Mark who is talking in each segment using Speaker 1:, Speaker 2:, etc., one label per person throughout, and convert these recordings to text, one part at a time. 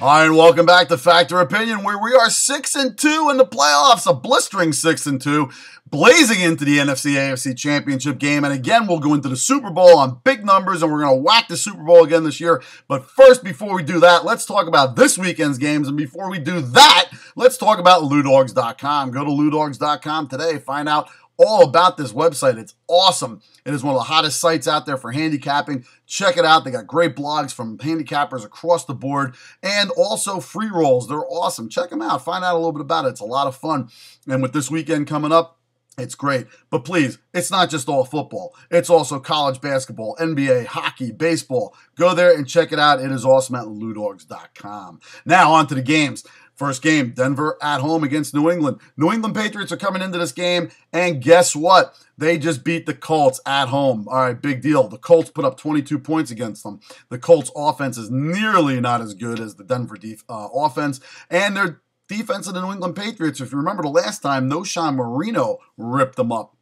Speaker 1: Hi, and welcome back to Factor Opinion, where we are 6-2 in the playoffs, a blistering 6-2, blazing into the NFC AFC Championship game. And again, we'll go into the Super Bowl on big numbers, and we're going to whack the Super Bowl again this year. But first, before we do that, let's talk about this weekend's games. And before we do that, let's talk about LouDogs.com. Go to LouDogs.com today, find out all about this website. It's awesome. It is one of the hottest sites out there for handicapping. Check it out. They got great blogs from handicappers across the board and also free rolls. They're awesome. Check them out. Find out a little bit about it. It's a lot of fun. And with this weekend coming up, it's great. But please, it's not just all football. It's also college basketball, NBA, hockey, baseball. Go there and check it out. It is awesome at LouDogs.com. Now on to the games. First game, Denver at home against New England. New England Patriots are coming into this game, and guess what? They just beat the Colts at home. All right, big deal. The Colts put up 22 points against them. The Colts offense is nearly not as good as the Denver offense, and their defense of the New England Patriots, if you remember the last time, no Sean Marino ripped them up.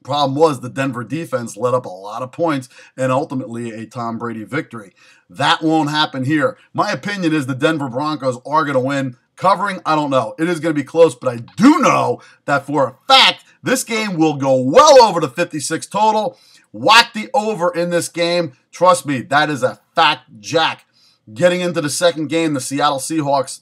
Speaker 1: Problem was the Denver defense let up a lot of points and ultimately a Tom Brady victory. That won't happen here. My opinion is the Denver Broncos are going to win. Covering, I don't know. It is going to be close, but I do know that for a fact, this game will go well over the 56 total. Whack the over in this game. Trust me, that is a fact, Jack. Getting into the second game, the Seattle Seahawks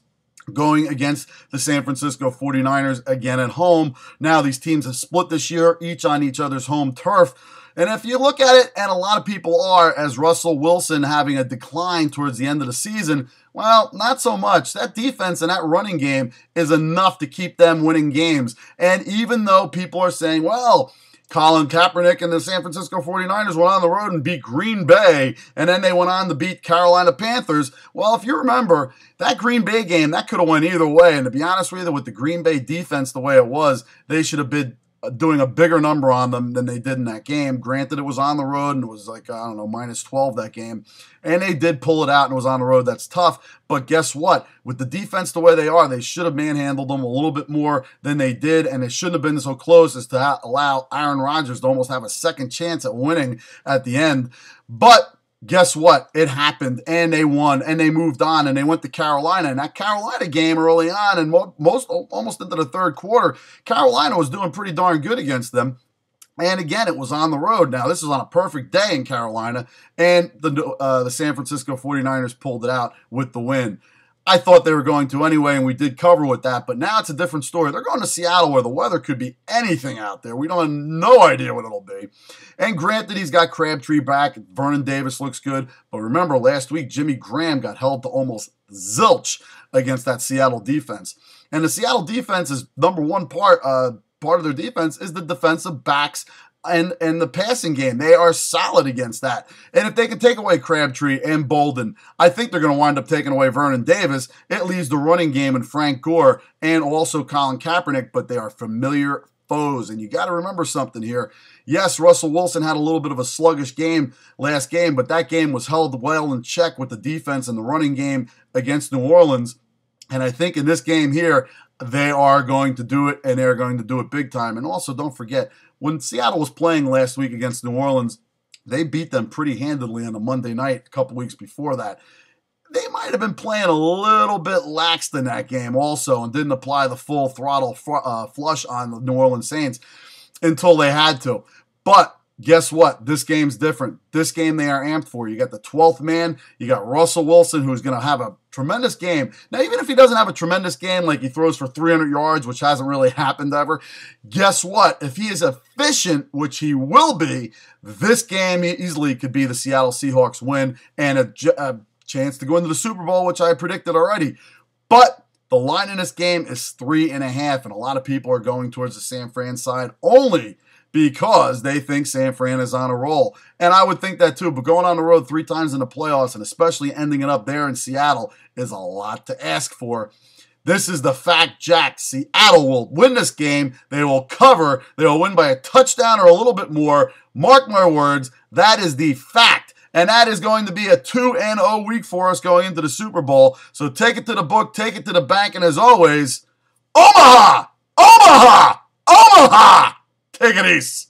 Speaker 1: going against the San Francisco 49ers again at home. Now, these teams have split this year, each on each other's home turf. And if you look at it, and a lot of people are, as Russell Wilson having a decline towards the end of the season, well, not so much. That defense and that running game is enough to keep them winning games. And even though people are saying, well, Colin Kaepernick and the San Francisco 49ers went on the road and beat Green Bay, and then they went on to beat Carolina Panthers. Well, if you remember, that Green Bay game, that could have went either way. And to be honest with you, with the Green Bay defense the way it was, they should have been doing a bigger number on them than they did in that game. Granted, it was on the road, and it was like, I don't know, minus 12 that game. And they did pull it out, and it was on the road. That's tough. But guess what? With the defense the way they are, they should have manhandled them a little bit more than they did, and it shouldn't have been so close as to allow Aaron Rodgers to almost have a second chance at winning at the end. But guess what? It happened, and they won, and they moved on, and they went to Carolina. And that Carolina game early on, and almost into the third quarter, Carolina was doing pretty darn good against them. And again, it was on the road. Now, this is on a perfect day in Carolina, and the San Francisco 49ers pulled it out with the win. I thought they were going to anyway, and we did cover with that, but now it's a different story. They're going to Seattle where the weather could be anything out there. We don't have no idea what it'll be. And granted, he's got Crabtree back. Vernon Davis looks good. But remember, last week, Jimmy Graham got held to almost zilch against that Seattle defense. And the Seattle defense is number one part of their defense is the defensive backs and the passing game. They are solid against that. And if they can take away Crabtree and Bolden, I think they're going to wind up taking away Vernon Davis. It leaves the running game in Frank Gore and also Colin Kaepernick, but they are familiar foes. And you got to remember something here. Yes, Russell Wilson had a little bit of a sluggish game last game, but that game was held well in check with the defense and the running game against New Orleans. And I think in this game here, they are going to do it, and they're going to do it big time. And also, don't forget, when Seattle was playing last week against New Orleans, they beat them pretty handily on a Monday night a couple weeks before that. They might have been playing a little bit lax in that game also and didn't apply the full throttle flush on the New Orleans Saints until they had to. But guess what? This game's different. This game they are amped for. You got the 12th man. You got Russell Wilson, who's going to have a tremendous game. Now, even if he doesn't have a tremendous game, like he throws for 300 yards, which hasn't really happened ever, guess what? If he is efficient, which he will be, this game easily could be the Seattle Seahawks win and a chance to go into the Super Bowl, which I predicted already. But the line in this game is 3.5, and a lot of people are going towards the San Fran side only because they think San Fran is on a roll. And I would think that too, but going on the road 3 times in the playoffs and especially ending it up there in Seattle is a lot to ask for. This is the fact, Jack. Seattle will win this game. They will cover. They will win by a touchdown or a little bit more. Mark my words, that is the fact. And that is going to be a 2-0 week for us going into the Super Bowl. So take it to the book, take it to the bank, and as always, Omaha! Omaha! Omaha! Take it easy.